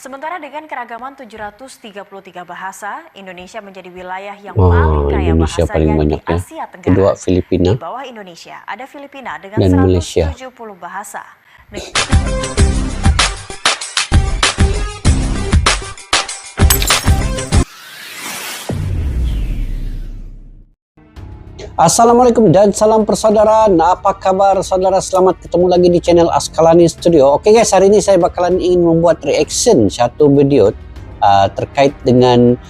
Sementara dengan keragaman 733 bahasa, Indonesia menjadi wilayah yang Wah, paling kaya Indonesia paling bahasanya di banyak ya. Asia Kedua Tenggara. Filipina Di bawah Indonesia, ada Filipina dengan dan Malaysia. 170 bahasa. Assalamualaikum dan salam persaudaraan. Apa kabar saudara? Selamat ketemu lagi di channel Askalani Studio. Oke guys, hari ini saya bakalan ingin membuat reaction satu video terkait dengan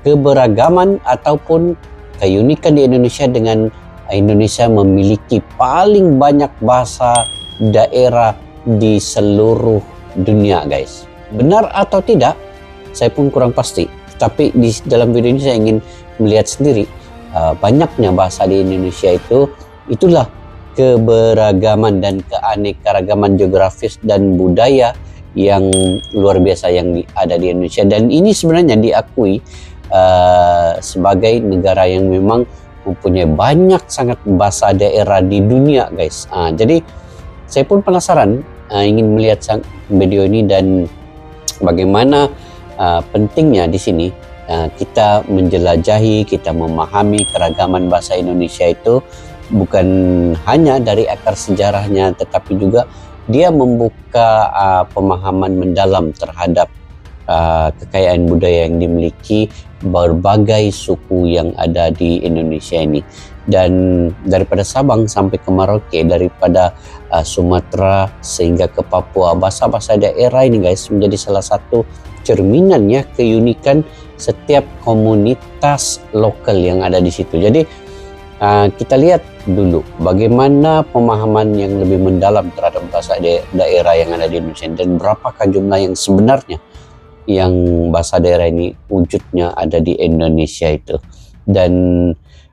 keberagaman ataupun keunikan di Indonesia, dengan Indonesia memiliki paling banyak bahasa daerah di seluruh dunia guys. Benar atau tidak? Saya pun kurang pasti. Tapi di dalam video ini saya ingin melihat sendiri banyaknya bahasa di Indonesia itulah keberagaman dan keanekaragaman geografis dan budaya yang luar biasa yang ada di Indonesia, dan ini sebenarnya diakui sebagai negara yang memang mempunyai banyak sangat bahasa daerah di dunia guys. Jadi saya pun penasaran ingin melihat video ini dan bagaimana pentingnya di sini kita menjelajahi, kita memahami keragaman bahasa Indonesia itu bukan hanya dari akar sejarahnya, tetapi juga dia membuka pemahaman mendalam terhadap kekayaan budaya yang dimiliki berbagai suku yang ada di Indonesia ini. Dan daripada Sabang sampai ke Merauke, daripada Sumatera sehingga ke Papua, bahasa-bahasa daerah ini guys menjadi salah satu cerminan ya keunikan setiap komunitas lokal yang ada di situ. Jadi kita lihat dulu bagaimana pemahaman yang lebih mendalam terhadap bahasa daerah yang ada di Indonesia, dan berapakah jumlah yang sebenarnya yang bahasa daerah ini wujudnya ada di Indonesia itu, dan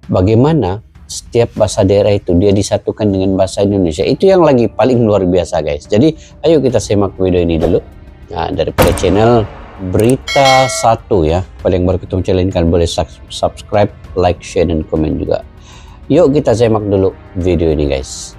bagaimana setiap bahasa daerah itu dia disatukan dengan bahasa Indonesia. Itu yang lagi paling luar biasa guys. Jadi ayo kita simak video ini dulu daripada channel Berita Satu ya. Pada yang baru ketemu channel ini kan boleh subscribe, like, share, dan komen juga. Yuk kita simak dulu video ini guys.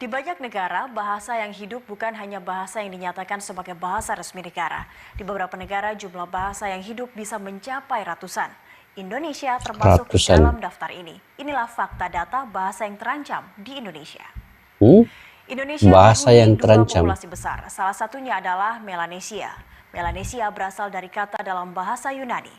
Di banyak negara, bahasa yang hidup bukan hanya bahasa yang dinyatakan sebagai bahasa resmi negara. Di beberapa negara, jumlah bahasa yang hidup bisa mencapai ratusan. Indonesia termasuk dalam daftar ini. Inilah fakta data bahasa yang terancam di Indonesia. Indonesia bahasa yang terancam. Populasi besar. Salah satunya adalah Melanesia. Melanesia berasal dari kata dalam bahasa Yunani.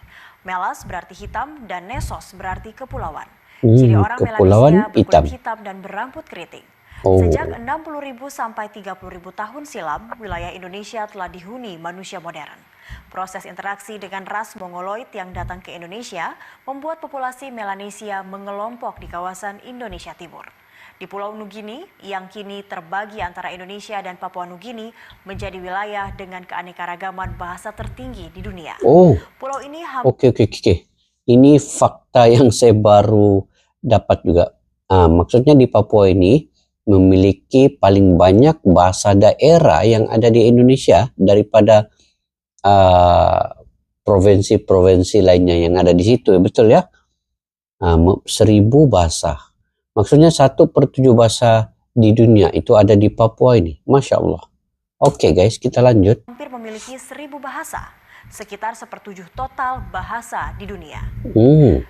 Melas berarti hitam dan Nesos berarti kepulauan. Jadi orang Melanesia berkulit hitam dan berambut keriting. Sejak 60.000 sampai 30.000 tahun silam, wilayah Indonesia telah dihuni manusia modern. Proses interaksi dengan ras Mongoloid yang datang ke Indonesia membuat populasi Melanesia mengelompok di kawasan Indonesia Timur. Di Pulau Nugini, yang kini terbagi antara Indonesia dan Papua Nugini, menjadi wilayah dengan keanekaragaman bahasa tertinggi di dunia. Pulau ini Oke. Ini fakta yang saya baru dapat juga. Maksudnya di Papua ini memiliki paling banyak bahasa daerah yang ada di Indonesia daripada provinsi-provinsi lainnya yang ada di situ, betul ya? 1000 bahasa. Maksudnya 1/7 bahasa di dunia itu ada di Papua ini. Masya Allah. Oke guys, kita lanjut. Hampir memiliki 1000 bahasa. Sekitar 1/7 total bahasa di dunia.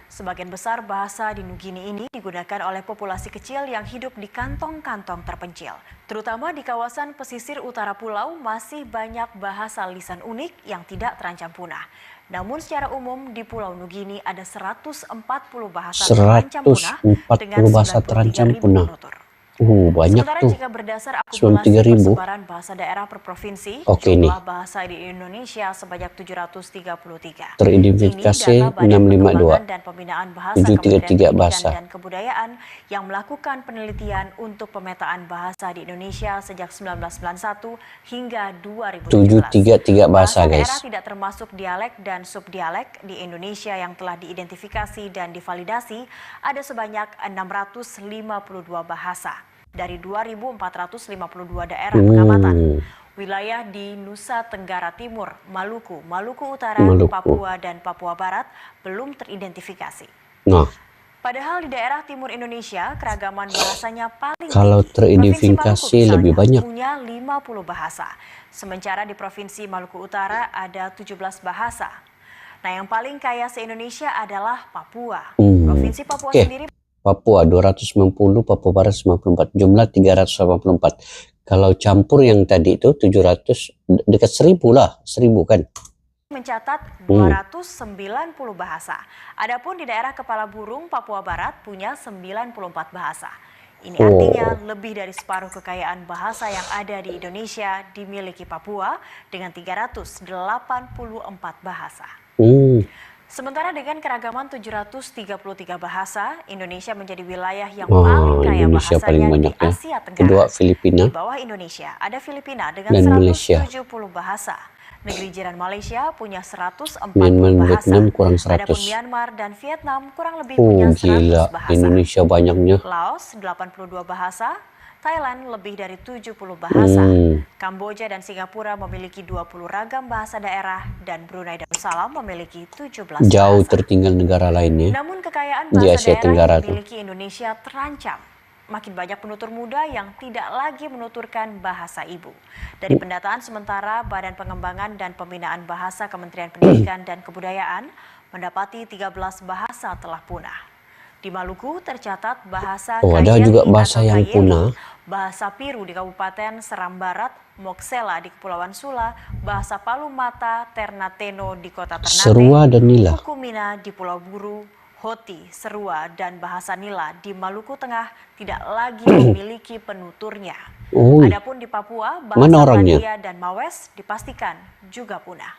Sebagian besar bahasa di Nugini ini digunakan oleh populasi kecil yang hidup di kantong-kantong terpencil. Terutama di kawasan pesisir utara pulau masih banyak bahasa lisan unik yang tidak terancam punah. Namun secara umum di Pulau Nugini ada 140 bahasa terancam punah dengan 93.000 penutur. Banyak sementara tuh. Jika berdasar akumulasi persebaran bahasa daerah per provinsi, jumlah bahasa di Indonesia sebanyak 733. Teridentifikasi 652. Dan pembinaan bahasa Kementerian Pendidikan dan Kebudayaan yang melakukan penelitian untuk pemetaan bahasa di Indonesia sejak 1991 hingga 2017. 733 bahasa guys. Daerah tidak termasuk dialek dan subdialek di Indonesia yang telah diidentifikasi dan divalidasi ada sebanyak 652 bahasa dari 2.452 daerah pengamatan. Wilayah di Nusa Tenggara Timur, Maluku, Maluku Utara, Papua, dan Papua Barat belum teridentifikasi. Padahal di daerah timur Indonesia, keragaman bahasanya paling Kalau tinggi. teridentifikasi Provinsi Maluku lebih misalnya banyak. punya 50 bahasa. Sementara di Provinsi Maluku Utara ada 17 bahasa. Nah, yang paling kaya se-Indonesia adalah Papua. Provinsi Papua sendiri Papua 290, Papua Barat 94, jumlah 384. Kalau campur yang tadi itu 700, dekat 1000 lah, 1000 kan. mencatat 290 bahasa. Adapun di daerah Kepala Burung Papua Barat punya 94 bahasa. Ini artinya lebih dari separuh kekayaan bahasa yang ada di Indonesia dimiliki Papua dengan 384 bahasa. Sementara dengan keragaman 733 bahasa, Indonesia menjadi wilayah yang paling kaya Indonesia bahasanya paling di banyak ya. Asia Tenggara. Kedua Filipina. Di bawah Indonesia ada Filipina dengan Dan 170 bahasa. Negeri jiran Malaysia punya 140 Myanmar, bahasa. Vietnam kurang 100. Adapun Myanmar dan Vietnam kurang lebih punya 100 Gila, bahasa. Indonesia banyaknya. Laos 82 bahasa, Thailand lebih dari 70 bahasa. Kamboja dan Singapura memiliki 20 ragam bahasa daerah dan Brunei Darussalam memiliki 17 Jauh bahasa. tertinggal negara lainnya. Namun kekayaan di bahasa Asia daerah Tenggara yang dimiliki Indonesia terancam. Makin banyak penutur muda yang tidak lagi menuturkan bahasa ibu. Dari pendataan sementara, Badan Pengembangan dan Pembinaan Bahasa Kementerian Pendidikan dan Kebudayaan mendapati 13 bahasa telah punah. Di Maluku tercatat bahasa ada Kajengi juga bahasa atau yang Kayeli, punah. bahasa Piru di Kabupaten Seram Barat, Moksela di Kepulauan Sula, bahasa Palu Mata, Ternateno di Kota Ternate, Serua dan Nila. Hukumina di Pulau Buru, Hoti, Serua, dan bahasa Nila di Maluku Tengah tidak lagi memiliki penuturnya. Adapun di Papua, bahasa Tandia dan Mawes dipastikan juga punah.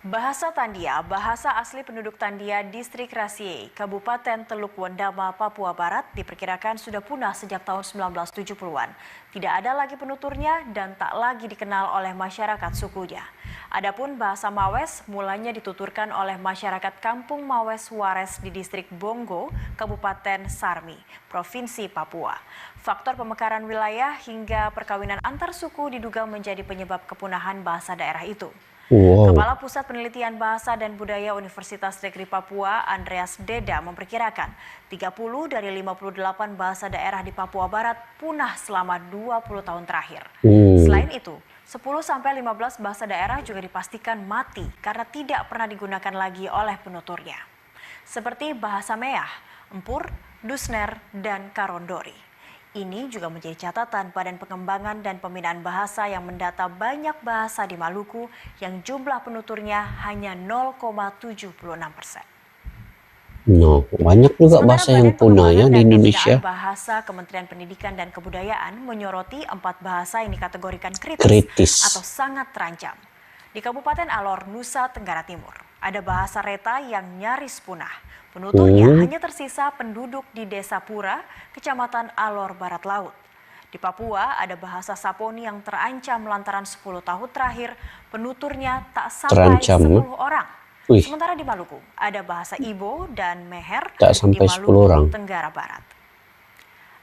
Bahasa Tandia, bahasa asli penduduk Tandia, Distrik Rasie, Kabupaten Teluk Wendama, Papua Barat, diperkirakan sudah punah sejak tahun 1970-an. Tidak ada lagi penuturnya dan tak lagi dikenal oleh masyarakat sukunya. Adapun bahasa Mawes mulanya dituturkan oleh masyarakat Kampung Mawes Wares di Distrik Bongo, Kabupaten Sarmi, Provinsi Papua. Faktor pemekaran wilayah hingga perkawinan antar suku diduga menjadi penyebab kepunahan bahasa daerah itu. Kepala Pusat Penelitian Bahasa dan Budaya Universitas Negeri Papua, Andreas Deda, memperkirakan 30 dari 58 bahasa daerah di Papua Barat punah selama 20 tahun terakhir. Selain itu, 10-15 bahasa daerah juga dipastikan mati karena tidak pernah digunakan lagi oleh penuturnya. Seperti bahasa Meah, Empur, Dusner, dan Karondori. Ini juga menjadi catatan Badan Pengembangan dan Pembinaan Bahasa yang mendata banyak bahasa di Maluku yang jumlah penuturnya hanya 0,76%. Banyak juga bahasa yang punah ya di Indonesia. Bahasa Kementerian Pendidikan dan Kebudayaan menyoroti 4 bahasa yang dikategorikan kritis atau sangat terancam. Di Kabupaten Alor, Nusa Tenggara Timur, ada bahasa Reta yang nyaris punah. Penuturnya hanya tersisa penduduk di Desa Pura, Kecamatan Alor Barat Laut. Di Papua ada bahasa Saponi yang terancam lantaran 10 tahun terakhir penuturnya tak sampai 10 orang. Sementara di Maluku ada bahasa Ibo dan Meher di Maluku Tenggara Barat.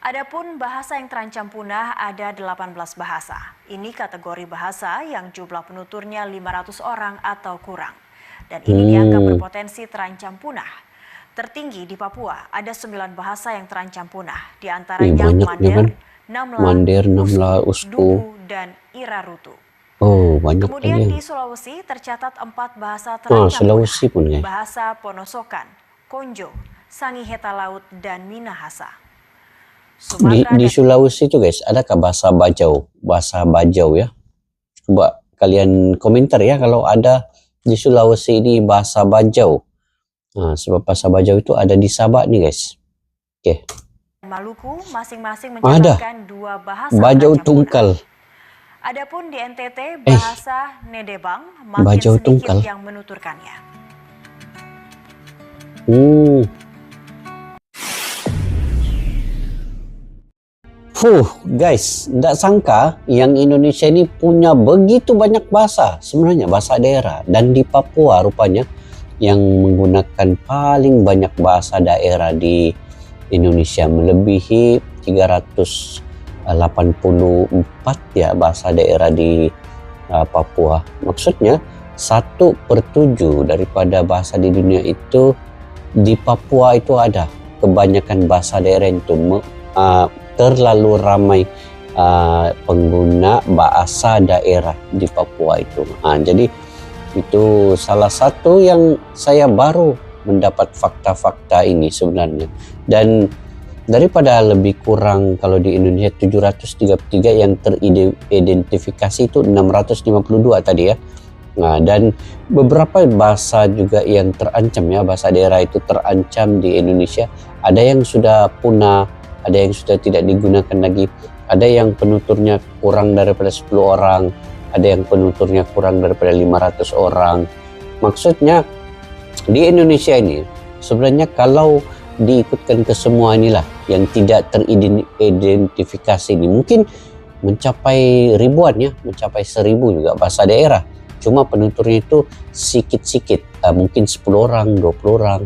Adapun bahasa yang terancam punah ada 18 bahasa. Ini kategori bahasa yang jumlah penuturnya 500 orang atau kurang. Dan ini dianggap berpotensi terancam punah. Tertinggi di Papua ada 9 bahasa yang terancam punah, di antaranya Mander, Namla, Usku, Dubu, dan Irarutu. Kemudian di Sulawesi tercatat 4 bahasa terancam punah, bahasa Ponosokan, Konjo, Sangiheta Laut, dan Minahasa. Di Sulawesi itu guys, adakah bahasa Bajau? Bahasa Bajau ya. Coba kalian komentar ya kalau ada di Sulawesi ini bahasa Bajau. Sebab bahasa Bajau itu ada di Sabak nih guys. Maluku masing-masing mencatatkan 2 bahasa Bajau Tungkal. Adapun di NTT bahasa Nedebang makin Bajau sedikit Tungkal yang menuturkannya. Guys, tidak sangka yang Indonesia ini punya begitu banyak bahasa, sebenarnya bahasa daerah. Dan di Papua rupanya yang menggunakan paling banyak bahasa daerah di Indonesia, melebihi 384 ya bahasa daerah di Papua. Maksudnya 1/7 daripada bahasa di dunia itu di Papua itu ada kebanyakan bahasa daerah itu terlalu ramai pengguna bahasa daerah di Papua itu. Jadi itu salah satu yang saya baru mendapat fakta-fakta ini sebenarnya. Dan daripada lebih kurang kalau di Indonesia 733 yang teridentifikasi itu 652 tadi ya. Dan beberapa bahasa juga yang terancam ya, bahasa daerah itu terancam di Indonesia. Ada yang sudah punah, ada yang sudah tidak digunakan lagi, ada yang penuturnya kurang daripada 10 orang, ada yang penuturnya kurang daripada 500 orang. Maksudnya di Indonesia ini sebenarnya kalau diikutkan ke semua inilah yang tidak teridentifikasi ini mungkin mencapai ribuan ya, mencapai 1000 juga bahasa daerah. Cuma penuturnya itu sedikit-sedikit, mungkin 10 orang, 20 orang,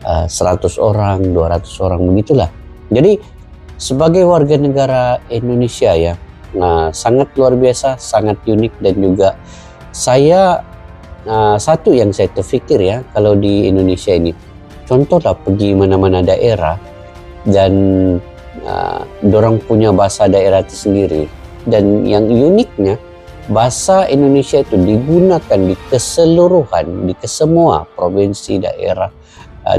100 orang, 200 orang, begitulah. Jadi sebagai warga negara Indonesia ya, sangat luar biasa, sangat unik. Dan juga saya, satu yang saya terfikir ya, kalau di Indonesia ini, contohlah pergi mana-mana daerah dan dorang punya bahasa daerah itu sendiri. Dan yang uniknya, bahasa Indonesia itu digunakan di keseluruhan, di kesemua provinsi, daerah,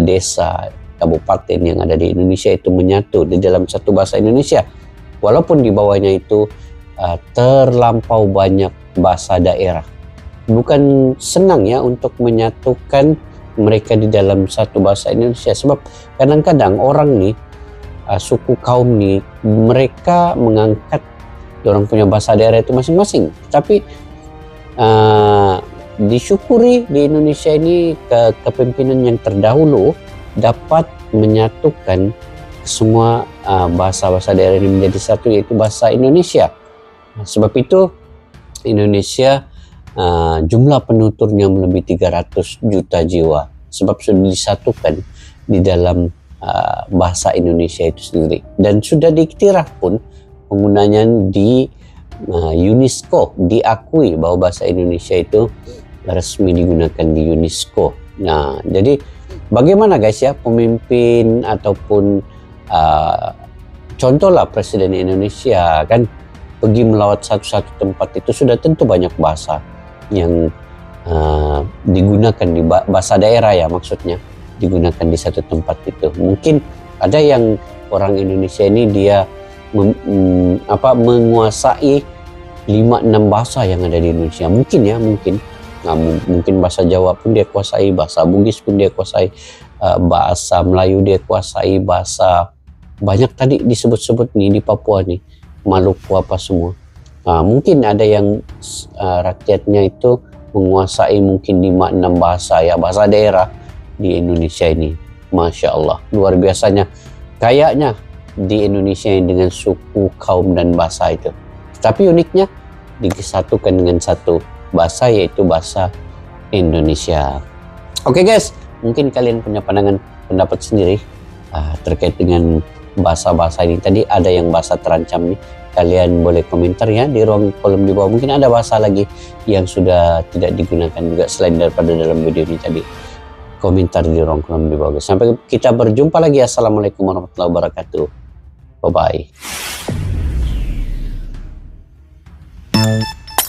desa, kabupaten yang ada di Indonesia itu menyatu di dalam satu bahasa Indonesia. Walaupun di bawahnya itu terlampau banyak bahasa daerah. Bukan senang ya untuk menyatukan mereka di dalam satu bahasa Indonesia. Sebab kadang-kadang orang nih, suku kaum nih, mereka mengangkat orang punya bahasa daerah itu masing-masing. Tapi disyukuri di Indonesia ini kepemimpinan yang terdahulu dapat menyatukan semua bahasa-bahasa daerah ini menjadi satu, yaitu bahasa Indonesia. Sebab itu Indonesia jumlah penuturnya melebihi 300 juta jiwa. Sebab sudah disatukan di dalam bahasa Indonesia itu sendiri. Dan sudah diiktiraf pun penggunanya di UNESCO, diakui bahwa bahasa Indonesia itu resmi digunakan di UNESCO. Nah, jadi bagaimana guys ya, pemimpin ataupun contohlah Presiden Indonesia kan pergi melawat satu-satu tempat, itu sudah tentu banyak bahasa yang digunakan di bahasa daerah ya, maksudnya digunakan di satu tempat itu. Mungkin ada yang orang Indonesia ini dia menguasai 5-6 bahasa yang ada di Indonesia, mungkin ya, mungkin bahasa Jawa pun dia kuasai, bahasa Bugis pun dia kuasai, bahasa Melayu dia kuasai, bahasa banyak tadi disebut-sebut nih di Papua nih, Maluku apa semua. Mungkin ada yang rakyatnya itu menguasai mungkin 5-6 bahasa ya, bahasa daerah di Indonesia ini. Masya Allah, luar biasanya kayaknya di Indonesia ini dengan suku, kaum, dan bahasa itu. Tapi uniknya disatukan dengan satu bahasa, yaitu bahasa Indonesia. Oke guys, mungkin kalian punya pendapat sendiri terkait dengan bahasa-bahasa ini. Tadi ada yang bahasa terancam nih, kalian boleh komentar ya di ruang kolom di bawah. Mungkin ada bahasa lagi yang sudah tidak digunakan juga selain daripada dalam video ini tadi. Komentar di ruang kolom di bawah. Sampai kita berjumpa lagi. Assalamualaikum warahmatullahi wabarakatuh. Bye-bye.